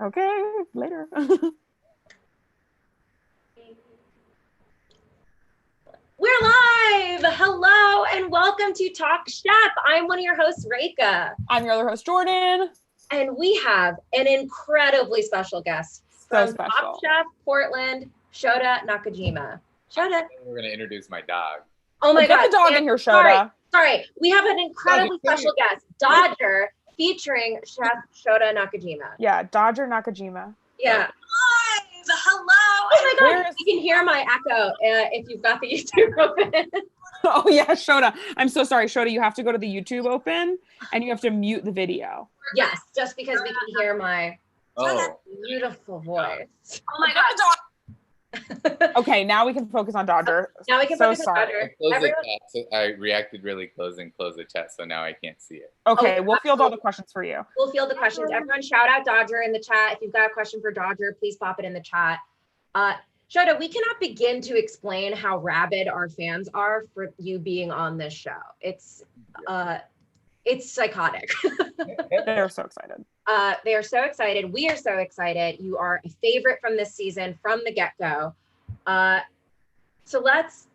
Okay, later. We're live! Hello and welcome to Talk Chef. I'm one of your hosts, Reika. I'm your other host, Jordan. And we have an incredibly special guest from Top Chef Portland, Shota Nakajima. Shota. We're going to introduce my dog. Oh my God. Get the dog in here, Shota. Sorry. We have an incredibly special guest, Dodger, featuring Chef Shota Nakajima. Yeah, Dodger Nakajima. Yeah. Hello. Oh my God. You can hear my echo if you've got the YouTube open. Oh yeah, Shota. I'm so sorry, Shota. You have to go to the YouTube open and you have to mute the video. Yes, just because we can hear my beautiful voice. Oh my God. Okay, now we can focus on Dodger. Now we can focus on Dodger. I reacted really close and closed the chat, so now I can't see it. Okay, we'll field all the questions for you. We'll field the questions. Everyone shout out Dodger in the chat. If you've got a question for Dodger, please pop it in the chat. Shota, we cannot begin to explain how rabid our fans are for you being on this show. It's psychotic. They're so excited. They are so excited. We are so excited. You are a favorite from this season from the get-go. So let's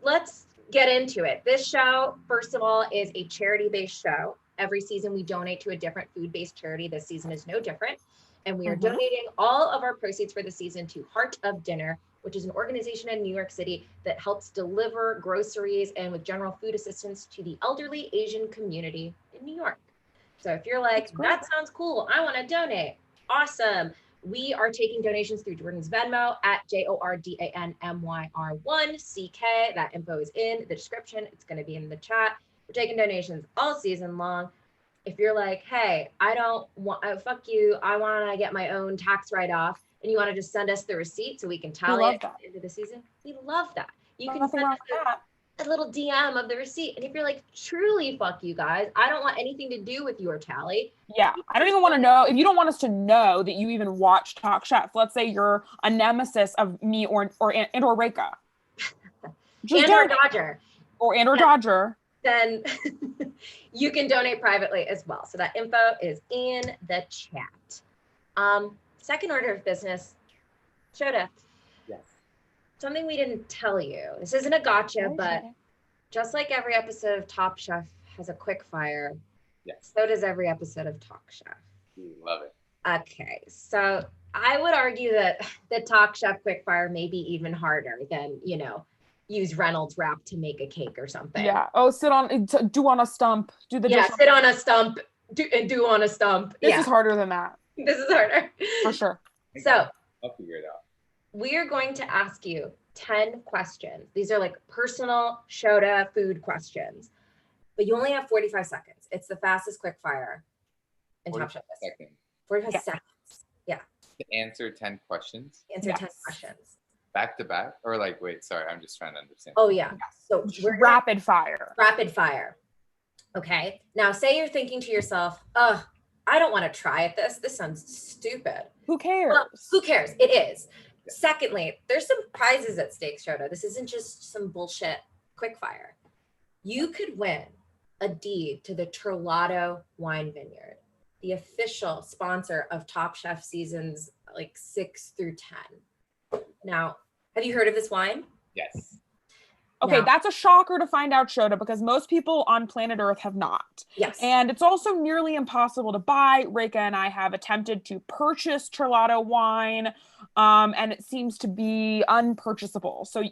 get into it. This show, first of all, is a charity-based show. Every season we donate to a different food-based charity. This season is no different. And we are donating all of our proceeds for the season to Heart of Dinner, which is an organization in New York City that helps deliver groceries and with general food assistance to the elderly Asian community in New York. So if you're like, that sounds cool, I want to donate, awesome. We are taking donations through Jordan's Venmo at JORDANMYR1CK. That info is in the description. It's going to be in the chat. We're taking donations all season long. If you're like, hey, I don't want, fuck you, I want to get my own tax write-off, and you want to just send us the receipt so we can tally it at the end of the season, we love that. You can send us a little DM of the receipt. And if you're like, truly, fuck you guys, I don't want anything to do with your tally. Yeah, I don't even want to know. If you don't want us to know that you even watch Talk Chef, let's say you're a nemesis of me or Reika. Or Dodger. Or Dodger. Then you can donate privately as well. So that info is in the chat. Second order of business, Shota. Yes. Something we didn't tell you. This isn't a gotcha, but just like every episode of Top Chef has a quick fire, so does every episode of Talk Chef. Love it. Okay, so I would argue that the Talk Chef quick fire may be even harder than, use Reynolds wrap to make a cake or something. Yeah. Oh, do on a stump. Do the sit on a stump. Do on a stump. This is harder than that. This is harder. For sure. So I'll figure it out. We are going to ask you 10 questions. These are like personal Shota food questions, but you only have 45 seconds. It's the fastest quick fire in Top Chef. 45 seconds. Yeah. To answer 10 questions? Answer 10 questions. Back to back? Or wait, sorry, I'm just trying to understand. Oh, yeah. So we're rapid fire. Rapid fire. Okay. Now, say you're thinking to yourself, I don't want to try at this. This sounds stupid. Who cares? Well, who cares? It is. Yeah. Secondly, there's some prizes at stake, Shota. This isn't just some bullshit quick fire. You could win a deed to the Terlato Wine Vineyard, the official sponsor of Top Chef seasons 6 through 10. Now, have you heard of this wine? Yes. Okay, that's a shocker to find out, Shota, because most people on planet Earth have not. Yes. And it's also nearly impossible to buy. Reika and I have attempted to purchase Terlato wine, and it seems to be unpurchasable. So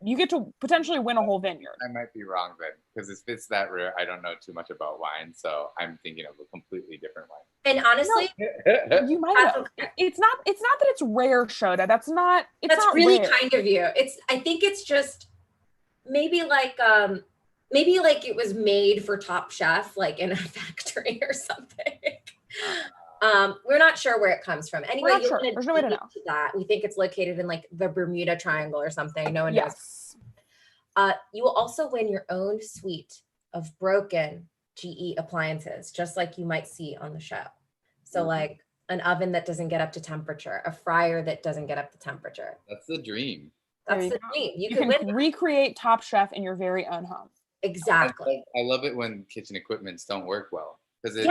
you get to potentially win a whole vineyard. I might be wrong then, because if it's that rare, I don't know too much about wine, so I'm thinking of a completely different wine. And honestly, you might have. It's not that it's rare, Shota. That's not really rare. Kind of you. I think it's just maybe it was made for Top Chef, in a factory or something. We're not sure where it comes from. Anyway, There's no way to know. That. We think it's located in the Bermuda Triangle or something. No one knows. You will also win your own suite of broken GE appliances, just like you might see on the show. So an oven that doesn't get up to temperature, a fryer that doesn't get up to temperature. That's the dream. That's the dream. You can win. Recreate Top Chef in your very own home. Exactly. I love it when kitchen equipments don't work well, because it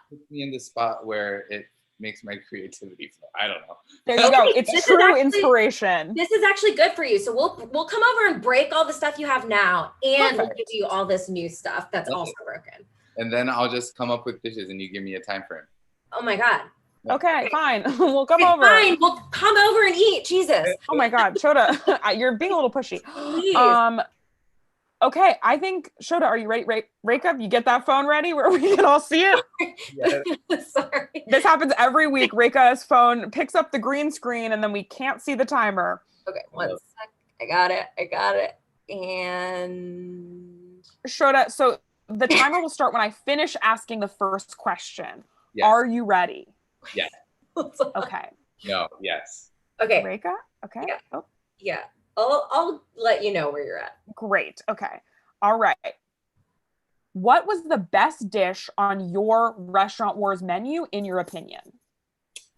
puts me in the spot where it makes my creativity flow. I don't know. There you go. It's This is true actually- inspiration. This is actually good for you. So we'll come over and break all the stuff you have now, and we'll give you all this new stuff that's also broken. And then I'll just come up with dishes, and you give me a time frame. Oh my God. Okay, fine. We'll come Okay, over. fine. We'll come over and eat. Jesus. Oh my God, Shota, you're being a little pushy. Please. Okay, I think, Shota, are you ready? Reka, you get that phone ready where we can all see it? Yes. Sorry. This happens every week. Reka's phone picks up the green screen and then we can't see the timer. Okay, 1 sec. I got it. And Shota, so the timer will start when I finish asking the first question. Yes. Are you ready? Yes. Okay. No. Yes. Okay. Reka? Okay. Yeah. Oh, Yeah. I'll let you know where you're at. great. Okay. All right. What was the best dish on your Restaurant Wars menu, in your opinion?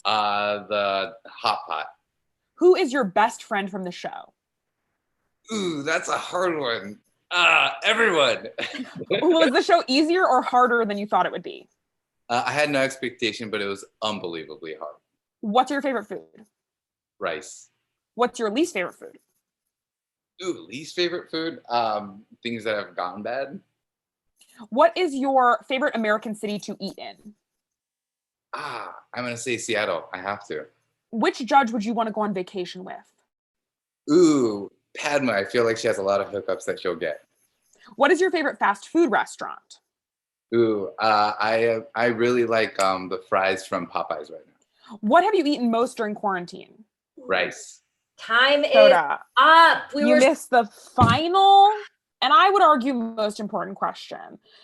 The hot pot. Who is your best friend from the show? Ooh, that's a hard one. Everyone. Was the show easier or harder than you thought it would be? I had no expectation, but it was unbelievably hard. What's your favorite food? Rice. What's your least favorite food? Ooh, least favorite food? Things that have gone bad. What is your favorite American city to eat in? I'm gonna say Seattle. I have to. Which judge would you want to go on vacation with? Ooh, Padma. I feel like she has a lot of hookups that she'll get. What is your favorite fast food restaurant? Ooh, I really like the fries from Popeyes right now. What have you eaten most during quarantine? Rice. Time is Shota, up. you missed the final, and I would argue, most important question.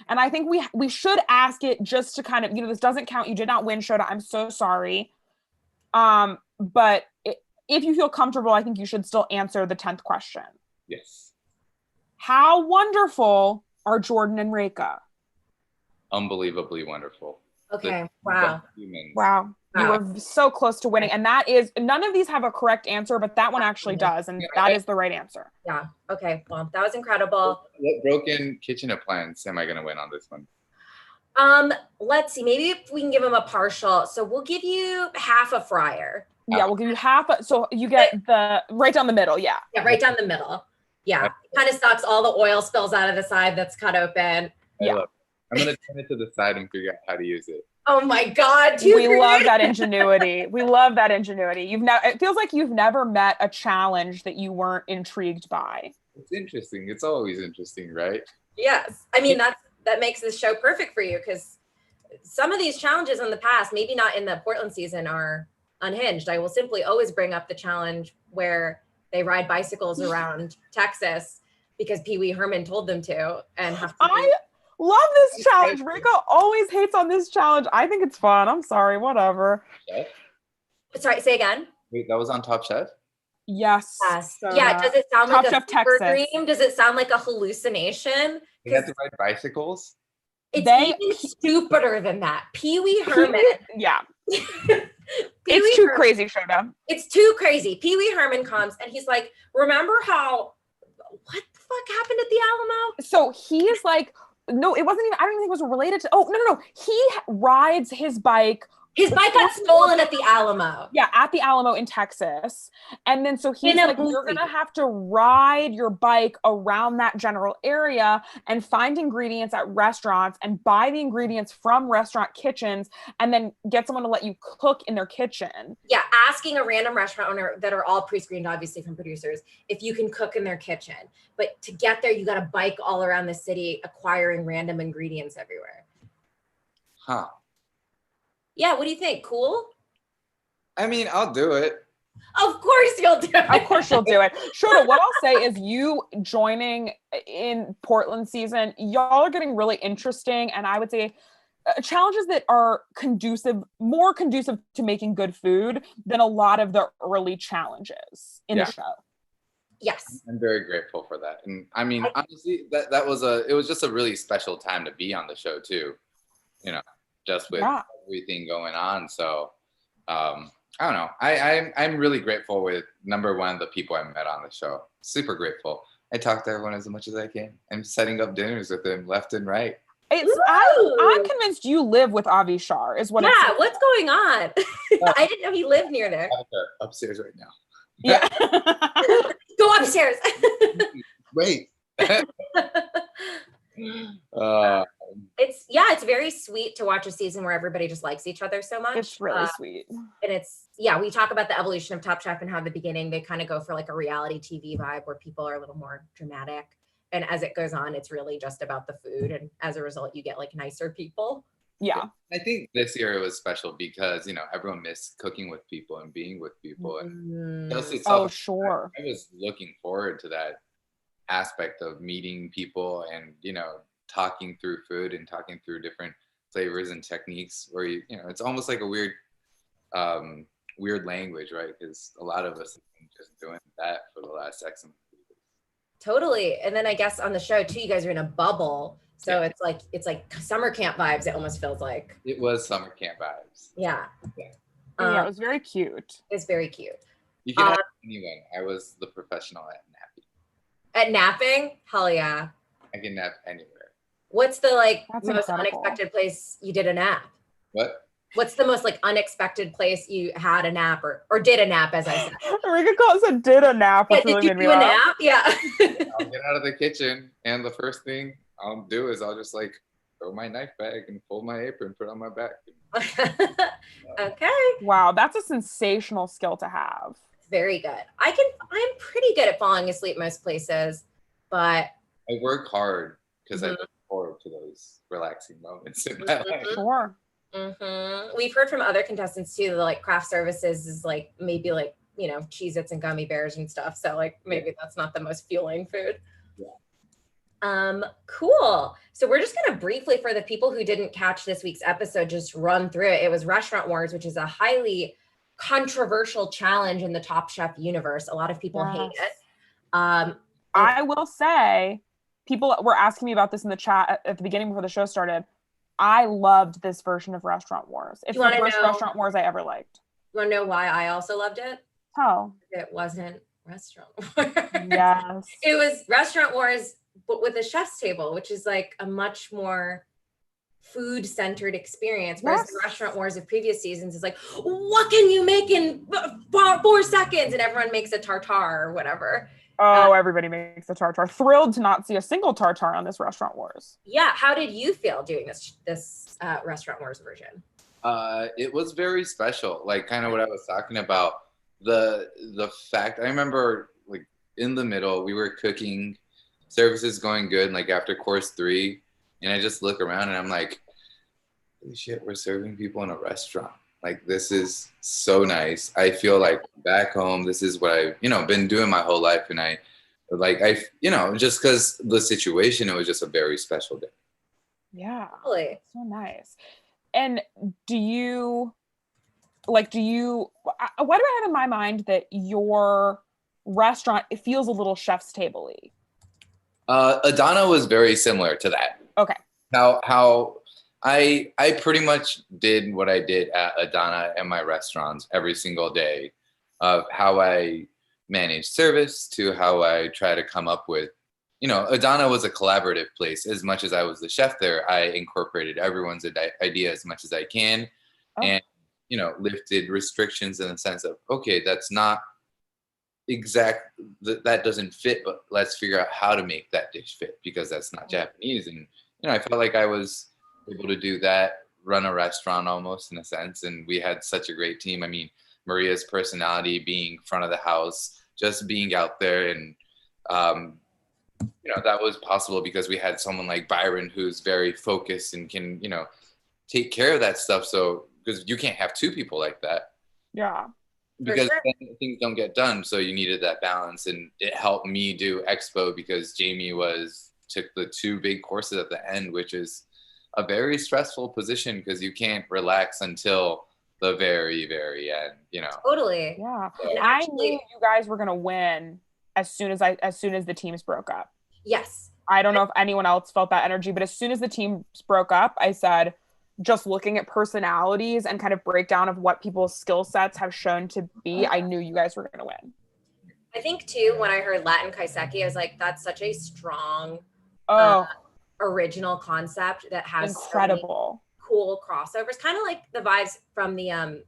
And I think we should ask it just to kind of, this doesn't count. You did not win, Shota. I'm so sorry. But if you feel comfortable, I think you should still answer the 10th question. Yes. How wonderful are Jordan and Reka? Unbelievably wonderful. Okay. The Wow. humans. Wow. You were so close to winning. And that is, none of these have a correct answer, but that one actually does. And that is the right answer. Yeah. Okay. Well, that was incredible. What broken kitchen appliance am I going to win on this one? Let's see. Maybe if we can give them a partial. So we'll give you half a fryer. Yeah, we'll give you half. So you get the right down the middle. Yeah. Yeah, right down the middle. Yeah. Kind of sucks. All the oil spills out of the side that's cut open. Yeah. I'm going to turn it to the side and figure out how to use it. Oh my God. We love that ingenuity. We love that ingenuity. It feels like you've never met a challenge that you weren't intrigued by. It's interesting. It's always interesting, right? Yes. I mean, that makes this show perfect for you, because some of these challenges in the past, maybe not in the Portland season, are unhinged. I will simply always bring up the challenge where they ride bicycles around Texas because Pee Wee Herman told them to, and have to love this challenge. Reka always hates on this challenge. I think it's fun. I'm sorry, whatever. Chef? Sorry, say again. Wait, that was on Top Chef? Yes. So yeah, does it sound Top like Chef a fever Texas. dream? Does it sound like a hallucination? They have to ride bicycles? It's even stupider than that. Pee Wee Herman. Yeah. It's too crazy, Shota. It's too crazy. Pee Wee Herman comes and he's like, remember how, what the fuck happened at the Alamo? So he's like, no, it wasn't even, I don't even think it was related to, no. He rides his bike. His bike got stolen at the Alamo. Yeah, at the Alamo in Texas. And then so he's like, you're going to have to ride your bike around that general area and find ingredients at restaurants and buy the ingredients from restaurant kitchens and then get someone to let you cook in their kitchen. Yeah, asking a random restaurant owner that are all pre-screened, obviously, from producers, if you can cook in their kitchen. But to get there, you got to bike all around the city, acquiring random ingredients everywhere. Huh. Yeah, what do you think? Cool? I mean, I'll do it. Of course you'll do it. Of course you'll do it. Shota, what I'll say is you joining in Portland season, y'all are getting really interesting. And I would say challenges that are more conducive to making good food than a lot of the early challenges in the show. Yes. I'm very grateful for that. And I mean, honestly, it was just a really special time to be on the show too, just with everything going on. So I don't know. I'm really grateful with, number one, the people I met on the show. Super grateful. I talk to everyone as much as I can. I'm setting up dinners with them left and right. I'm convinced you live with Avi Shar is what Yeah, what's going on? I didn't know he lived near there. Upstairs right now. Yeah. Go upstairs. Wait. It's very sweet to watch a season where everybody just likes each other so much. It's really sweet. And we talk about the evolution of Top Chef and how at the beginning they kind of go for like a reality TV vibe where people are a little more dramatic. And as it goes on, it's really just about the food. And as a result, you get like nicer people. Yeah. I think this year it was special because, everyone missed cooking with people and being with people. And sure. I was looking forward to that aspect of meeting people and, talking through food and talking through different flavors and techniques where it's almost like a weird language, right? Because a lot of us have been just doing that for the last X amount of years. Totally. And then I guess on the show too, you guys are in a bubble. So it's like summer camp vibes, it almost feels like. It was summer camp vibes. Yeah. It was very cute. It's very cute. You can ask anyone. I was the professional at napping. At napping? Hell yeah. I can nap anywhere. What's the That's most incredible. unexpected place you did a nap? What? What's the most unexpected place you had a nap or did a nap, as I said? Rika calls it did a nap, which really did made you me do a laugh. nap? Yeah. I'll get out of the kitchen and the first thing I'll do is I'll just throw my knife bag and fold my apron, put it on my back. Okay. Wow, that's a sensational skill to have. Very good. I'm pretty good at falling asleep most places, but I work hard because I look forward to those relaxing moments in my life. Sure. We've heard from other contestants too, that craft services is maybe Cheez-Its and gummy bears and stuff. So maybe that's not the most fueling food. Yeah. Cool. So we're just going to briefly, for the people who didn't catch this week's episode, just run through it. It was Restaurant Wars, which is a highly controversial challenge in the Top Chef universe. A lot of people hate it. I will say, people were asking me about this in the chat at the beginning before the show started. I loved this version of Restaurant Wars. It's the first Restaurant Wars I ever liked. You want to know why I also loved it? How? It wasn't Restaurant Wars. Yes. It was Restaurant Wars, but with a chef's table, which is a much more food-centered experience. Whereas the Restaurant Wars of previous seasons is what can you make in 4 seconds? And everyone makes a tartare or whatever. Oh, everybody makes a tartare. Thrilled to not see a single tartare on this Restaurant Wars. Yeah. How did you feel doing this Restaurant Wars version? It was very special. Kind of what I was talking about. The fact, I remember in the middle, we were cooking, services going good, after course 3, and I just look around and I'm like, holy shit, we're serving people in a restaurant. This is so nice. I feel back home, this is what I've, been doing my whole life. And I just because the situation, it was just a very special day. Yeah. Really? So nice. And do you, why do I have in my mind that your restaurant, it feels a little chef's table-y? Adana was very similar to that. Okay. How I pretty much did what I did at Adana and my restaurants every single day, of how I manage service to how I try to come up with, Adana was a collaborative place. As much as I was the chef there, I incorporated everyone's idea as much as I can, and lifted restrictions in the sense of, okay, that's not that doesn't fit, but let's figure out how to make that dish fit, because that's not Japanese. And I felt like I was able to do that, run a restaurant almost in a sense. And we had such a great team. I mean, Maria's personality, being front of the house, just being out there, and that was possible because we had someone like Byron who's very focused and can take care of that stuff. So because you can't have 2 people like that. Yeah. Because then things don't get done. So you needed that balance, and it helped me do Expo because Jamie took the 2 big courses at the end, which is a very stressful position because you can't relax until the very, very end, Totally. Yeah. So, and I knew you guys were gonna win as soon as the teams broke up. Yes. I don't know if anyone else felt that energy, but as soon as the teams broke up, I said, just looking at personalities and kind of breakdown of what people's skill sets have shown to be, I knew you guys were going to win. I think too, when I heard Latin Kaiseki, I was like, that's such a strong original concept that has incredible, so cool crossovers, kind of like the vibes from the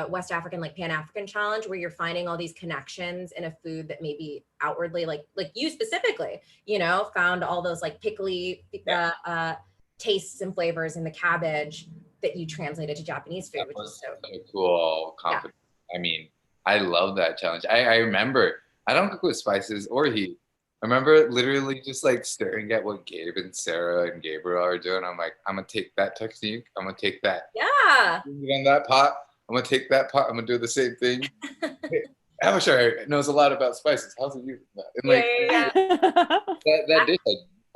West African, like Pan-African challenge, where you're finding all these connections in a food that maybe outwardly, like you specifically, you know, found all those like pickly tastes and flavors in the cabbage that you translated to Japanese food, which is so cool. Yeah. I mean, I love that challenge. I remember, I don't cook with spices or heat. I remember literally just like staring at what Gabe and Sarah and Gabriel are doing. I'm like, I'm gonna take that technique. I'm gonna take that. Yeah. On that pot. I'm gonna take that pot. I'm gonna do the same thing. Amateur knows a lot about spices. How's it using that? And like, that dish,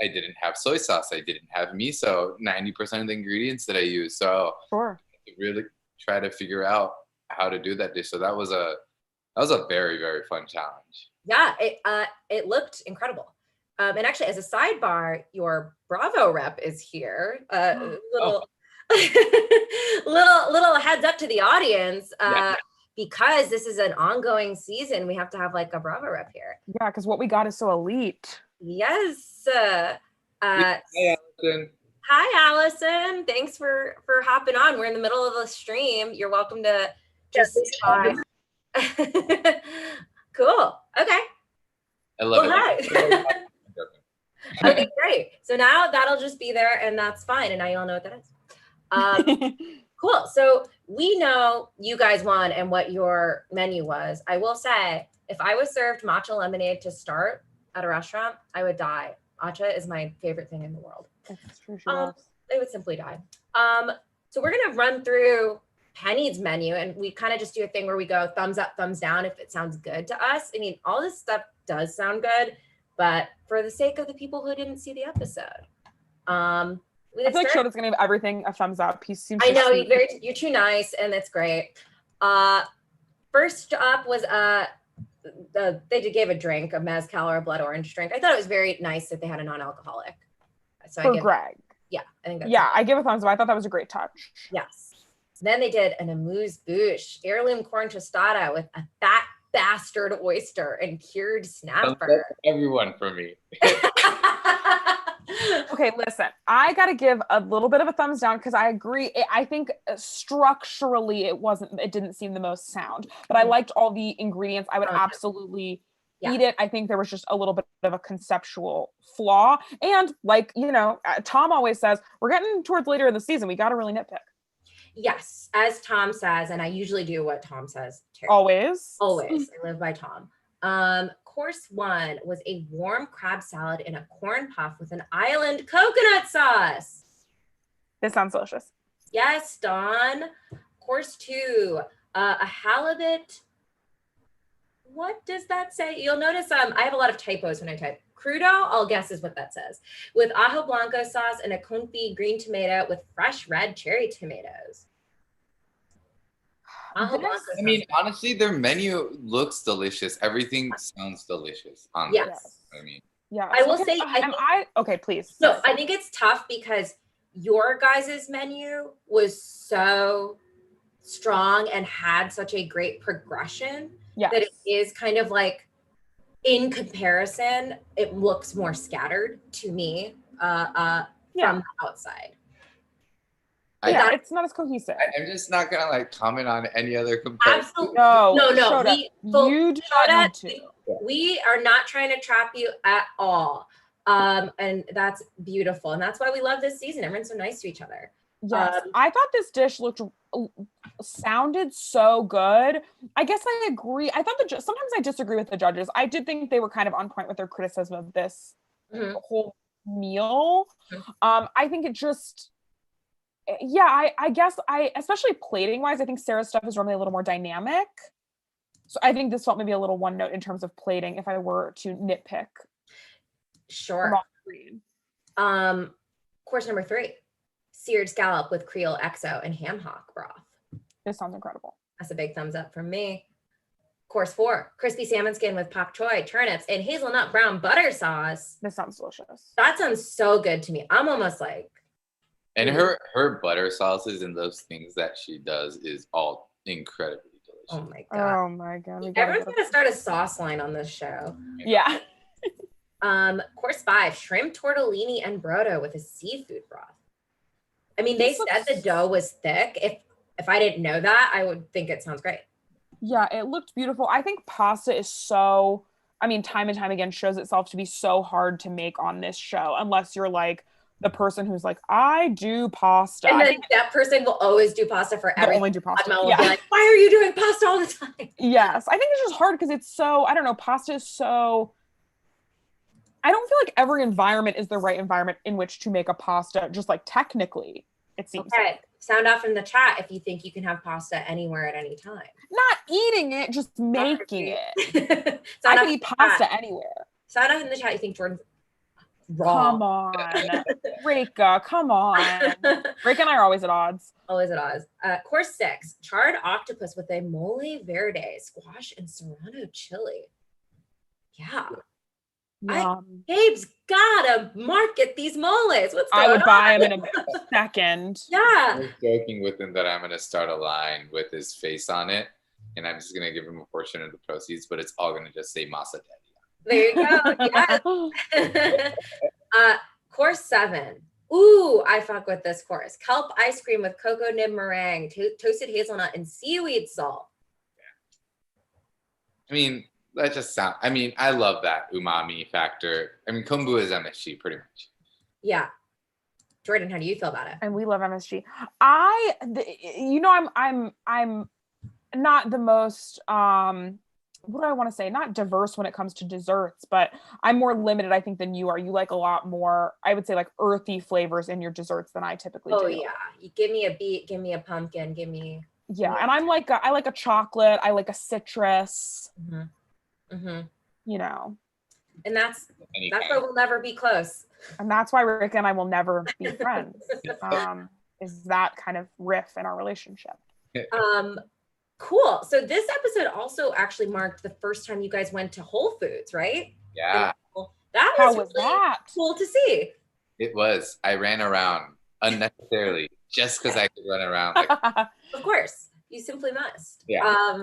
I didn't have soy sauce. I didn't have miso. 90% of the ingredients that I use. So sure. I really try to figure out how to do that dish. So that was a very, very fun challenge. Yeah, it looked incredible. And actually, as a sidebar, your Bravo rep is here. Little heads up to the audience. Because this is an ongoing season, we have to have like a Bravo rep here. Yeah, because what we got is so elite. Yes. Hi, Allison. Hi, Allison. Thanks for hopping on. We're in the middle of the stream. You're welcome to just Cool. Okay. I love it. Hi. Okay, great. So now that'll just be there, and that's fine. And now you all know what that is. Cool. So we know you guys won and what your menu was. I will say, if I was served matcha lemonade to start at a restaurant, I would die. Matcha is my favorite thing in the world. That's true. I would simply die. So we're gonna run through Penny's menu, and we kind of just do a thing where we go thumbs up, thumbs down if it sounds good to us. I mean, all this stuff does sound good, but for the sake of the people who didn't see the episode, I feel like Shota's gonna give everything a thumbs up. He seems. I know you're too nice, and that's great. First up was they gave a drink, a mezcal or a blood orange drink. I thought it was very nice that they had a non-alcoholic. So for Greg. Yeah, I think that's I give a thumbs up. I thought that was a great touch. Yes. Then they did an amuse-bouche, heirloom corn tostada with a fat bastard oyster and cured snapper. Everyone for me. Okay, listen, I got to give a little bit of a thumbs down because I agree. I think structurally it didn't seem the most sound, but I liked all the ingredients. I would absolutely eat it. I think there was just a little bit of a conceptual flaw. And like, you know, Tom always says, we're getting towards later in the season. We got to really nitpick. Yes, as Tom says, and I usually do what Tom says too. Always. I live by Tom. Course one was a warm crab salad in a corn puff with an island coconut sauce. This sounds delicious. Yes, Dawn. Course two, a halibut. What does that say? You'll notice I have a lot of typos when I type. Crudo, I'll guess is what that says. With ajo blanco sauce and a confit green tomato with fresh red cherry tomatoes. I mean, honestly, their menu looks delicious. Everything sounds delicious. Yes. I mean, yeah. I will say, okay, please. So I think it's tough because your guys' menu was so strong and had such a great progression that it is kind of like, in comparison, it looks more scattered to me from the outside. It's not as cohesive. I'm just not gonna like comment on any other comparison. Absolutely. No. You do not need to. We are not trying to trap you at all. And that's beautiful. And that's why we love this season. Everyone's so nice to each other. Yes. I thought this dish sounded so good. I guess I agree. I thought sometimes I disagree with the judges. I did think they were kind of on point with their criticism of this whole meal. I think it just, I guess especially plating wise, I think Sarah's stuff is normally a little more dynamic. So I think this felt maybe a little one note in terms of plating if I were to nitpick. Sure. Course number 3, seared scallop with Creole XO and ham hock broth. This sounds incredible. That's a big thumbs up from me. Course 4, crispy salmon skin with pak choy, turnips, and hazelnut brown butter sauce. This sounds delicious. That sounds so good to me. I'm almost like. And her butter sauces and those things that she does is all incredibly delicious. Oh my god. Oh my god. Everyone's gonna start a sauce line on this show. Yeah. Course 5, shrimp tortellini and brodo with a seafood broth. I mean, they said the dough was thick. If I didn't know that, I would think it sounds great. Yeah, it looked beautiful. I think pasta is so, I mean, time and time again shows itself to be so hard to make on this show, unless you're like the person who's like, I do pasta. And then that person will always do pasta for everything. Only do pasta. Will be like, why are you doing pasta all the time? Yes, I think it's just hard because it's so, I don't know, pasta is so, I don't feel like every environment is the right environment in which to make a pasta, just like technically, it seems. Okay, like. Sound off in the chat if you think you can have pasta anywhere at any time. Not eating it, just making it. I can eat pasta anywhere. Sound off in the chat you think Jordan's wrong. Come on, Reka, come on. Reka and I are always at odds. Always at odds. Course 6, charred octopus with a Moly Verde, squash and Serrano chili. Yeah. Gabe's gotta market these moles. What's going on? I would buy them in a second. Yeah. I was joking with him that I'm gonna start a line with his face on it, and I'm just gonna give him a portion of the proceeds, but it's all gonna just say Masa Daddy. There you go. Yes. Course 7. Ooh, I fuck with this course. Kelp ice cream with cocoa nib meringue, toasted hazelnut, and seaweed salt. I mean, that just sound. I mean, I love that umami factor. I mean, kombu is MSG pretty much. Yeah. Jordan, how do you feel about it? And we love MSG. I'm not the most what do I want to say? Not diverse when it comes to desserts, but I'm more limited, I think, than you are. You like a lot more, I would say, like earthy flavors in your desserts than I typically do. Oh yeah, you give me a beet, give me a pumpkin, give me. Yeah, and I'm like I like a chocolate. I like a citrus. Mm-hmm. Mm-hmm. You know, and that's why we'll never be close. And that's why Rick and I will never be friends. Is that kind of riff in our relationship? Cool. So this episode also actually marked the first time you guys went to Whole Foods, right? Yeah. That was really cool to see. It was. I ran around unnecessarily just because I could run around. Of course, you simply must. Yeah.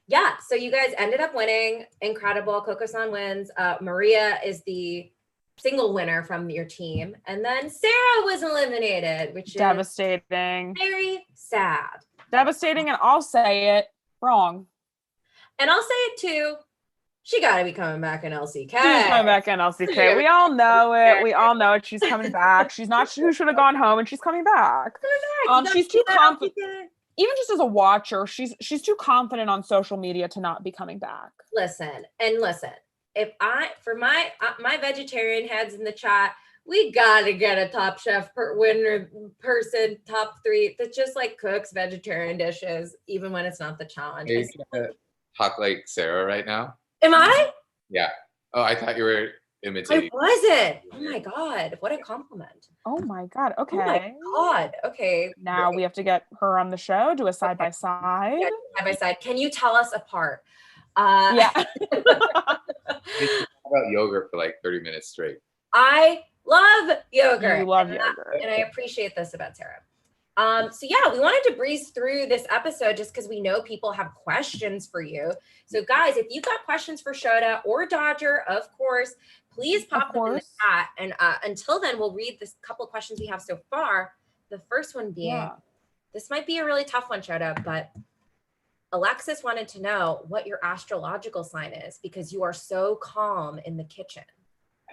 Yeah. So you guys ended up winning. Incredible. Coco-san wins. Maria is the single winner from your team, and then Sarah was eliminated, which devastating. Is very sad. Devastating, and I'll say it wrong. And I'll say it too. She got to be coming back in LCK. She's coming back in LCK. We all know it. We all know it. She's coming back. She's not who should have gone home, and she's coming back. She's too confident. Even just as a watcher, she's too confident on social media to not be coming back. Listen. If my vegetarian heads in the chat, we gotta get a Top Chef winner person, top 3 that just like cooks vegetarian dishes, even when it's not the challenge. Are you gonna talk like Sarah right now? Am I? Yeah. Oh, I thought you were imitating. I wasn't. Oh my God. What a compliment. Oh my God. Okay. Oh my God. Okay. Now we have to get her on the show, do a side by side. Yeah, side by side. Can you tell us apart? Yeah. Talk about yogurt for like 30 minutes straight. I love yogurt. You love yogurt. And I appreciate this about Sarah. So yeah, we wanted to breeze through this episode just because we know people have questions for you. So guys, if you've got questions for Shota or Dodger, of course, please pop them in the chat. And until then, we'll read this couple of questions we have so far. The first one being, this might be a really tough one, Shota, but Alexis wanted to know what your astrological sign is because you are so calm in the kitchen.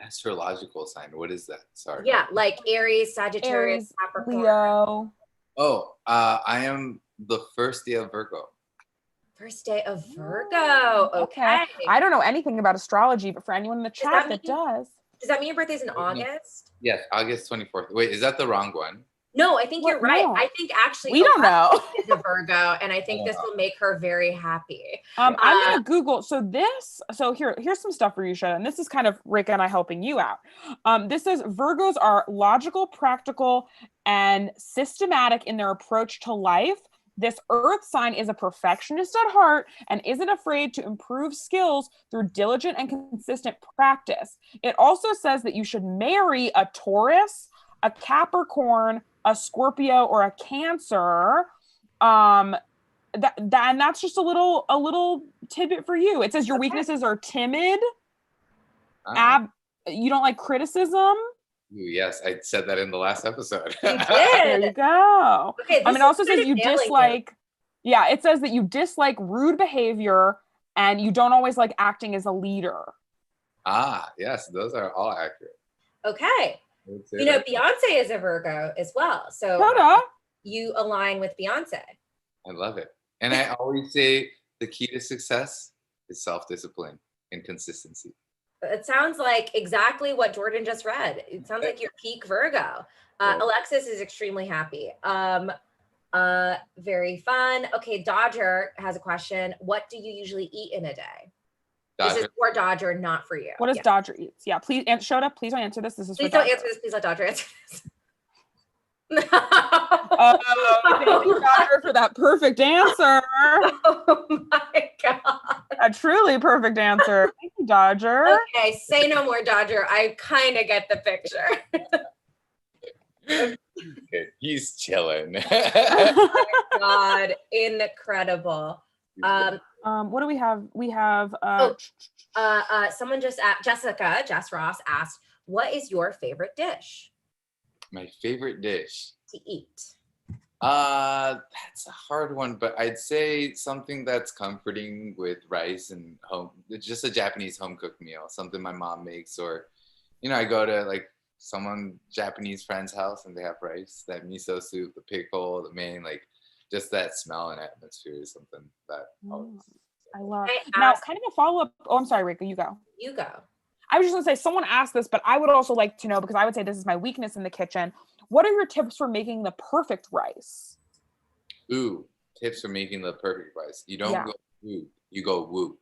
Astrological sign. What is that? Sorry. Yeah, like Aries, Sagittarius, Capricorn. Leo. Oh, I am the first day of Virgo. First day of Virgo. Okay. I don't know anything about astrology, but for anyone in the chat that does. Does that mean your birthday's in August? Yes, August 24th. Wait, is that the wrong one? No, I think you're right. No. I think actually we don't know. Is a Virgo, and I think this will make her very happy. I'm gonna Google. So here's some stuff for you, Shota, and this is kind of Rick and I helping you out. This says Virgos are logical, practical, and systematic in their approach to life. This earth sign is a perfectionist at heart and isn't afraid to improve skills through diligent and consistent practice. It also says that you should marry a Taurus, a Capricorn, a Scorpio, or a Cancer. And that's just a little tidbit for you. It says your weaknesses are timid, You don't like criticism? Ooh, yes, I said that in the last episode. You did. There you go. Okay, I mean, it also says you nailing dislike. Yeah, it says that you dislike rude behavior and you don't always like acting as a leader. Yes, those are all accurate. Okay. You know, Beyonce is a Virgo as well. So you align with Beyonce. I love it. And I always say the key to success is self-discipline and consistency. It sounds like exactly what Jordan just read. It sounds like your peak Virgo. Alexis is extremely happy. Very fun. Okay, Dodger has a question. What do you usually eat in a day? Dodger. This is for Dodger, not for you. What does Dodger eat? Yeah, please, Shota, please don't answer this. This is please for don't Dodger. answer this. Please let Dodger answer this. Thank you, Dodger, for that perfect answer. Oh my God. A truly perfect answer. Thank you, Dodger. Okay, say no more, Dodger. I kind of get the picture. Okay, he's chilling. Oh my God, incredible. What do we have? We have someone just asked, Jess Ross asked, what is your favorite dish? My favorite dish to eat. That's a hard one, but I'd say something that's comforting with rice and home, just a Japanese home cooked meal, something my mom makes, or, you know, I go to like someone Japanese friend's house and they have rice, that miso soup, the pickle, the main, like just that smell and atmosphere is something that I love. Now, kind of a follow-up. Oh, I'm sorry, Rika, you go. You go. I was just gonna say, someone asked this, but I would also like to know, because I would say this is my weakness in the kitchen. What are your tips for making the perfect rice? Ooh, tips for making the perfect rice. You don't go whoop, you go whoop.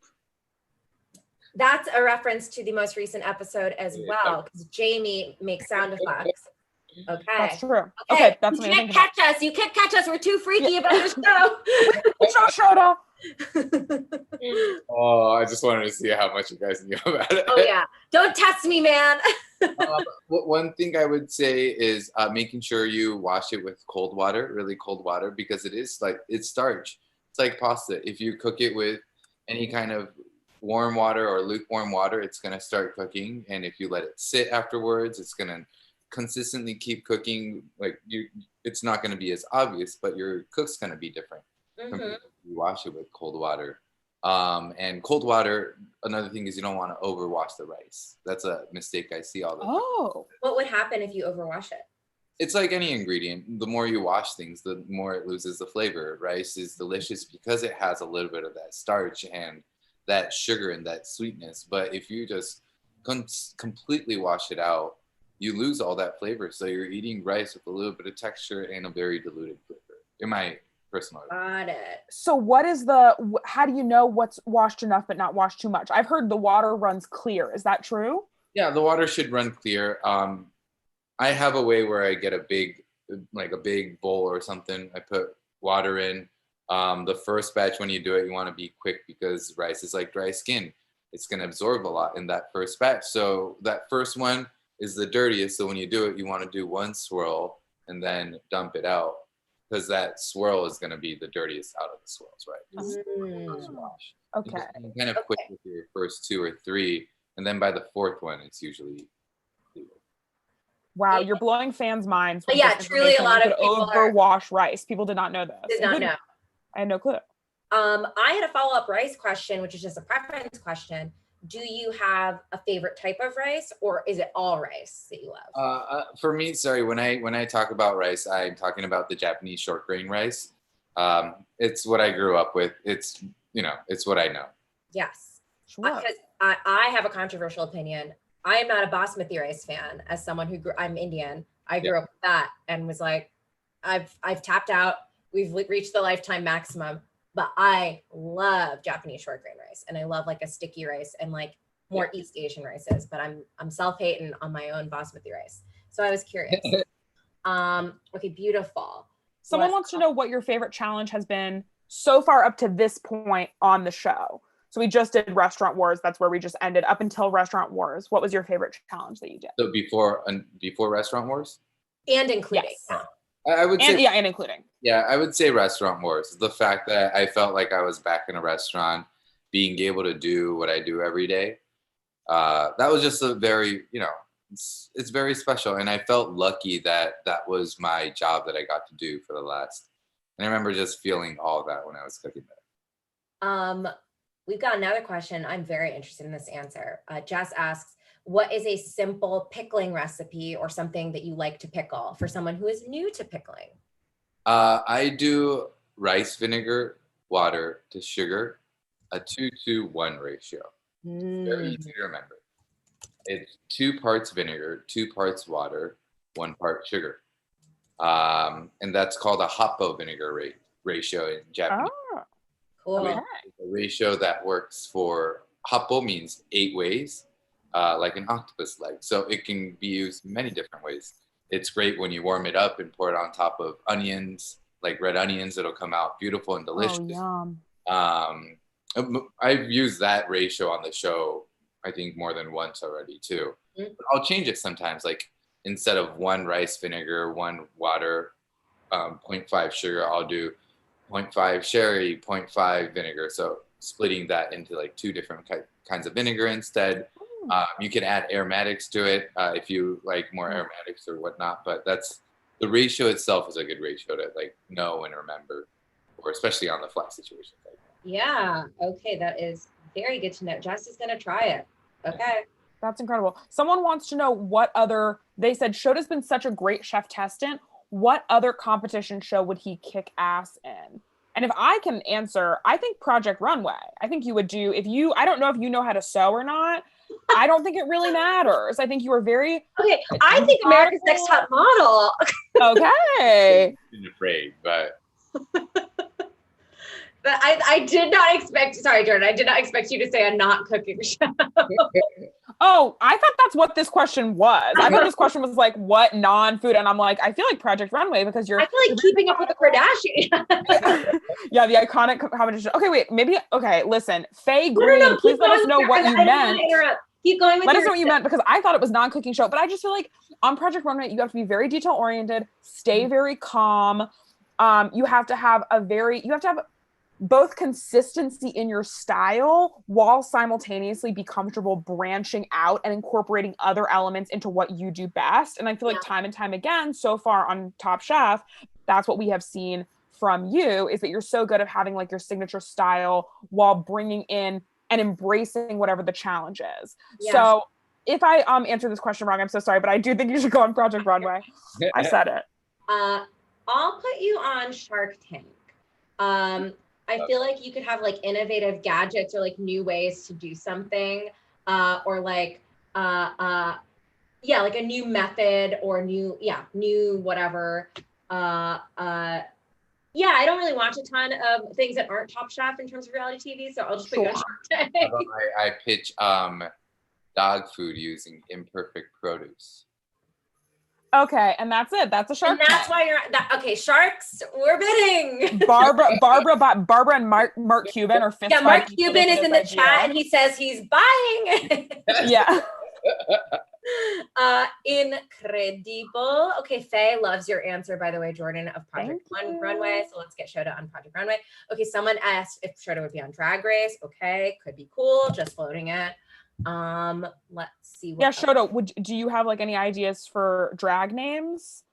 That's a reference to the most recent episode as well, because Jamie makes sound effects. Okay. That's true. Okay, that's you can't catch us. You can't catch us. We're too freaky about the show. Shota. Oh, I just wanted to see how much you guys knew about it. Oh yeah, don't test me, man. One thing I would say is making sure you wash it with cold water, really cold water, because it is like, it's starch. It's like pasta. If you cook it with any kind of warm water or lukewarm water, it's going to start cooking. And if you let it sit afterwards, it's going to consistently keep cooking. Like it's not going to be as obvious, but your cook's going to be different. You wash it with cold water. And cold water, another thing is you don't want to overwash the rice. That's a mistake I see all the time. What would happen if you overwash it? It's like any ingredient. The more you wash things, the more it loses the flavor. Rice is delicious because it has a little bit of that starch and that sugar and that sweetness. But if you just completely wash it out, you lose all that flavor. So you're eating rice with a little bit of texture and a very diluted flavor, in my personal opinion. Got it. So how do you know what's washed enough but not washed too much? I've heard the water runs clear. Is that true? Yeah, the water should run clear. I have a way where I get a big bowl or something. I put water in. The first batch, when you do it, you want to be quick because rice is like dry skin. It's going to absorb a lot in that first batch. So that first one is the dirtiest. So when you do it, you want to do one swirl and then dump it out, because that swirl is going to be the dirtiest out of the swirls, right? Okay. You're kind of quick with your first two or three, and then by the fourth one, it's usually clear. Wow, you're blowing fans' minds. Yeah, truly a lot of people overwash rice. People did not know this. Did not know. I had no clue. I had a follow-up rice question, which is just a preference question. Do you have a favorite type of rice, or is it all rice that you love? For me, sorry, when I talk about rice, I'm talking about the Japanese short grain rice. It's what I grew up with. It's what I know. Yes. Sure. Because I have a controversial opinion. I am not a basmati rice fan. As someone I'm Indian, I grew up with that and was like, I've tapped out. We've reached the lifetime maximum. But I love Japanese short grain rice, and I love like a sticky rice and like more East Asian rices. But I'm self-hating on my own basmati rice, so I was curious. Okay, beautiful. Someone wants to know what your favorite challenge has been so far up to this point on the show. So we just did Restaurant Wars. That's where we just ended up until Restaurant Wars. What was your favorite challenge that you did? So before Restaurant Wars, and including. Yes. I would say, and including. Yeah, I would say Restaurant Wars. The fact that I felt like I was back in a restaurant, being able to do what I do every day, that was just a very, it's very special. And I felt lucky that that was my job that I got to do for the last. And I remember just feeling all of that when I was cooking that. We've got another question. I'm very interested in this answer. Jess asks, what is a simple pickling recipe or something that you like to pickle for someone who is new to pickling? I do rice vinegar, water to sugar, a 2-to-1 ratio. Very easy to remember. It's 2 parts vinegar, 2 parts water, 1 part sugar. And that's called a hoppo vinegar ratio in Japanese. Oh, cool. It's a ratio that works for hoppo means 8 ways, like an octopus leg. So it can be used many different ways. It's great when you warm it up and pour it on top of onions, like red onions. It'll come out beautiful and delicious. Oh, yum. I've used that ratio on the show, I think, more than once already too. But I'll change it sometimes, like instead of 1 rice vinegar, 1 water, 0.5 sugar, I'll do 0.5 sherry, 0.5 vinegar. So splitting that into like 2 different kinds of vinegar instead. You can add aromatics to it if you like more aromatics or whatnot, but the ratio itself is a good ratio to like know and remember, or especially on the fly situation. Yeah. Okay. That is very good to know. Jess is going to try it. Okay. That's incredible. Someone wants to know they said Shota's been such a great chef testant. What other competition show would he kick ass in? And if I can answer, I think Project Runway. I think you would do, I don't know if you know how to sew or not. I don't think it really matters. I think you are very... Okay, I think America's Next Top Model. Okay. I'm afraid, but... But I did not expect, sorry, Jordan, I did not expect you to say a not cooking show. Oh, I thought that's what this question was. I thought this question was like, what non-food? And I'm like, I feel like Project Runway because I feel like Keeping Up with the Kardashians. Yeah, the iconic competition. Okay, wait, listen. Faye Green, please let us know what you meant. Keep going with Let us know what you meant, because I thought it was non-cooking show, but I just feel like on Project Runway, you have to be very detail-oriented, stay very calm. You have to have both consistency in your style while simultaneously be comfortable branching out and incorporating other elements into what you do best. And I feel like time and time again, so far on Top Chef, that's what we have seen from you, is that you're so good at having like your signature style while bringing in and embracing whatever the challenge is. Yeah. So if I answer this question wrong, I'm so sorry, but I do think you should go on Project Runway. I said it. I'll put you on Shark Tank. I feel like you could have like innovative gadgets or like new ways to do something, or like, like a new method or new whatever. I don't really watch a ton of things that aren't Top Chef in terms of reality TV, so I'll just put you on Shark Tank. I pitch dog food using imperfect produce. Okay, and that's it. That's a Shark Tank. And that's why okay, sharks, we're bidding. Barbara and Mark Cuban are fist. Yeah, Mark Cuban is in the chat and he says he's buying. Yeah. Incredible. Okay, Faye loves your answer, by the way, Jordan, of Project Runway. So let's get Shota on Project Runway. Okay, someone asked if Shota would be on Drag Race. Okay, could be cool. Just floating it. Let's see. Shota, do you have like any ideas for drag names?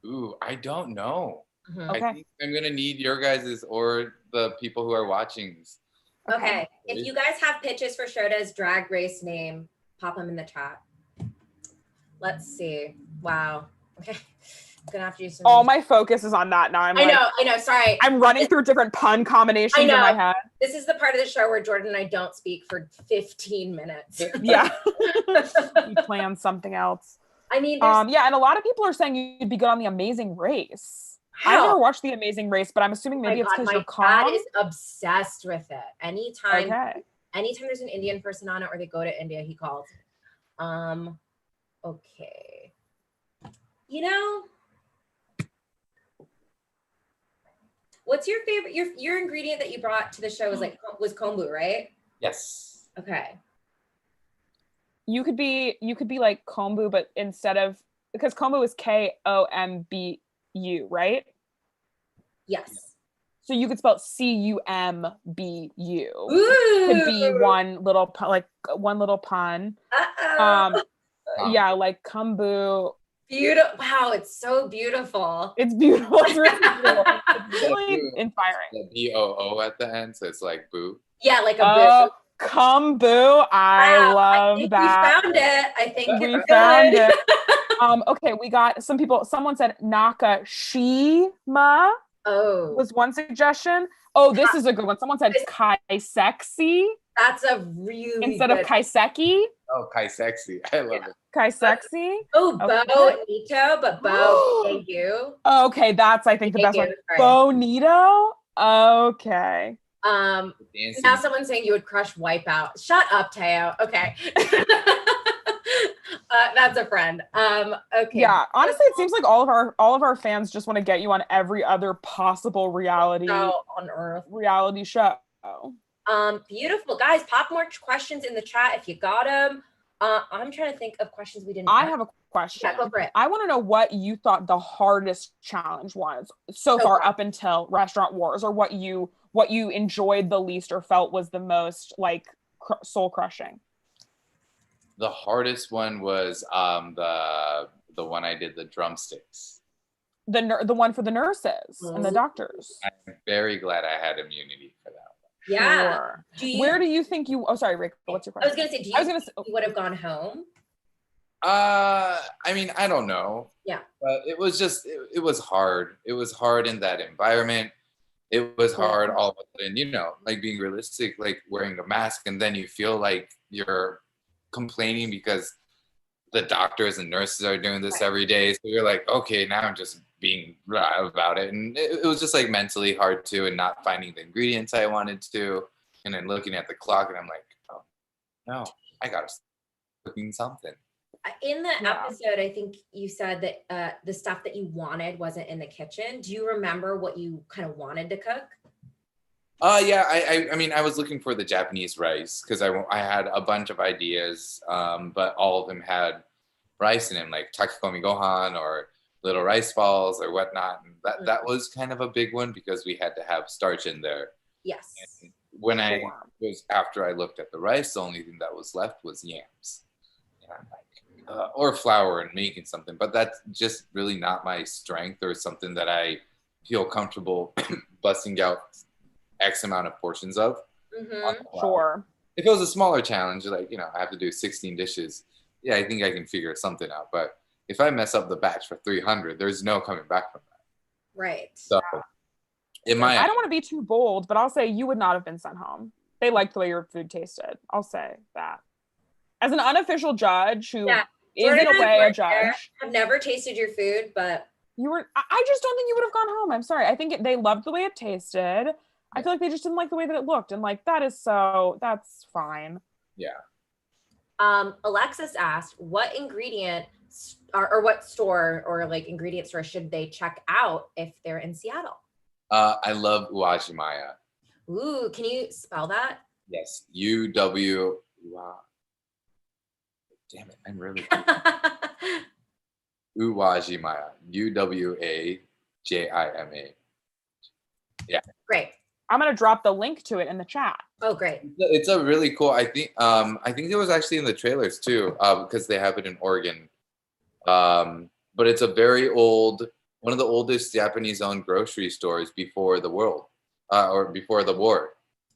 Ooh, I don't know. Okay. I think I'm gonna need your guys's or the people who are watching. Okay. If you guys have pitches for Shota's Drag Race name, pop them in the chat. Let's see. Wow. Okay. I'm gonna have to do some. All my focus is on that now. I know. Sorry. I'm running through different pun combinations in my head. This is the part of the show where Jordan and I don't speak for 15 minutes. Yeah. We plan something else. I mean, and a lot of people are saying you'd be good on The Amazing Race. I've never watched The Amazing Race, but I'm assuming maybe it's because you're calm. My dad is obsessed with it. Anytime there's an Indian person on it or they go to India, he calls. Okay. What's your favorite? Your ingredient that you brought to the show was kombu, right? Yes. Okay. You could be like kombu, but because kombu is KOMBU, right? Yes. So you could spell CUMBU. Ooh. Could be one little pun. Uh-oh. Yeah, like Kumbu. Beautiful. Wow, it's so beautiful. It's beautiful. It's really beautiful. It's really inspiring. The B-O-O at the end, so it's like boo. Yeah, like a boo. Kumbu. I love that. We found it. I think we found it. Okay, we got some people. Someone said Nakashima. Oh. Was one suggestion. Oh, this is a good one. Someone said Kaisexi. That's a really instead of Kaiseki. Oh, Kaisexi. I love it. Kaisexi. Oh, Bonito, but Bo and you. Okay, that's I think the best one. Bonito. Okay. Now someone's saying you would crush Wipeout. Shut up, Teo. Okay. That's a friend. Okay. Yeah, honestly, it seems like all of our fans just want to get you on every other possible reality show on earth. Reality show. Beautiful, guys. Pop more questions in the chat if you got them. I'm trying to think of questions we didn't. I have a question. Yeah, go for it. I want to know what you thought the hardest challenge was so far up until Restaurant Wars, or what you enjoyed the least or felt was the most like soul crushing. The hardest one was the one I did, the drumsticks. The one for the nurses and the doctors. I'm very glad I had immunity for that one. Yeah. Sure. Where do you think you? Oh, sorry, Rick. What's your question? I was gonna say, do you think you would have gone home? I mean, I don't know. Yeah. But it was just it was hard. It was hard in that environment. It was hard all of a sudden, you know, like being realistic, like wearing a mask, and then you feel like you're complaining because the doctors and nurses are doing this every day. So you're like, okay, now I'm just being about it. And it was just like mentally hard too, and not finding the ingredients I wanted to. And then looking at the clock and I'm like, oh, no, I got to start cooking something. In the episode, I think you said that the stuff that you wanted wasn't in the kitchen. Do you remember what you kind of wanted to cook? Yeah, I mean, I was looking for the Japanese rice because I had a bunch of ideas, but all of them had rice in them, like takikomi gohan or little rice balls or whatnot. And that was kind of a big one because we had to have starch in there. Yes. And when after I looked at the rice, the only thing that was left was yams. And I'm like, or flour and making something, but that's just really not my strength or something that I feel comfortable busting out X amount of portions of. Mm-hmm. Sure. If it was a smaller challenge, like, you know, I have to do 16 dishes, yeah, I think I can figure something out. But if I mess up the batch for 300, there's no coming back from that. Right. So, I don't want to be too bold, but I'll say you would not have been sent home. They liked the way your food tasted. I'll say that. As an unofficial judge who is in a way a judge. I've never tasted your food, but I just don't think you would have gone home. I'm sorry. I think they loved the way it tasted. I feel like they just didn't like the way that it looked. And like, that's fine. Yeah. Alexis asked, what ingredient or what store or like ingredient store should they check out if they're in Seattle? I love Uwajimaya. Ooh, can you spell that? Yes. U-W. Damn it, I'm really Uwajimaya. U-W-A-J-I-M-A. Yeah. Great. I'm gonna drop the link to it in the chat. Oh, great. It's a really cool. I think it was actually in the trailers too, because they have it in Oregon. But it's a very old, one of the oldest Japanese-owned grocery stores before the war.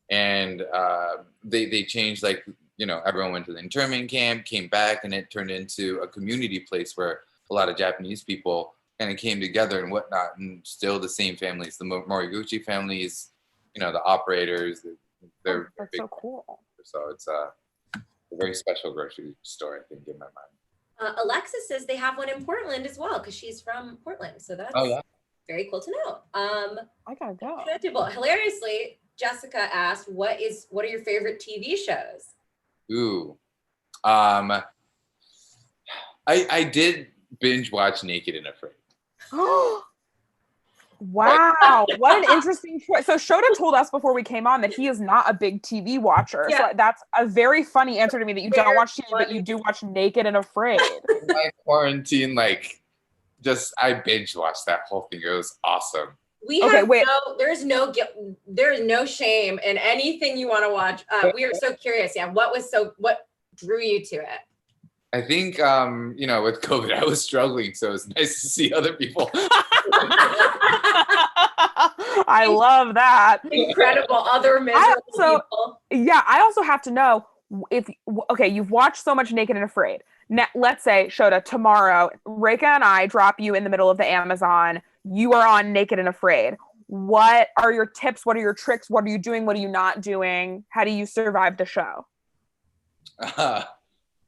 And they changed, like, you know, everyone went to the internment camp, came back, and it turned into a community place where a lot of Japanese people kind of came together and whatnot, and still the same families, the Moriguchi families, you know, the operators. They're that's big. So cool. So it's a very special grocery store, I think, in my mind. Alexis says they have one in Portland as well because she's from Portland. So that's very cool to know. I gotta go. Hilariously, Jessica asked, what are your favorite TV shows? Ooh. I did binge watch Naked and Afraid. Wow, what an interesting choice. So Shota told us before we came on that he is not a big TV watcher. Yeah. So that's a very funny answer to me, that you don't watch TV, but you do watch Naked and Afraid. My quarantine, like, I binge watched that whole thing. It was awesome. There's no shame in anything you want to watch. We are so curious. Yeah. What drew you to it? I think, with COVID, I was struggling, so it's nice to see other people. I love that. Incredible other miserable people. Yeah, I also have to know you've watched so much Naked and Afraid. Let's say, Shota, tomorrow, Reika and I drop you in the middle of the Amazon. You are on Naked and Afraid. What are your tips? What are your tricks? What are you doing? What are you not doing? How do you survive the show?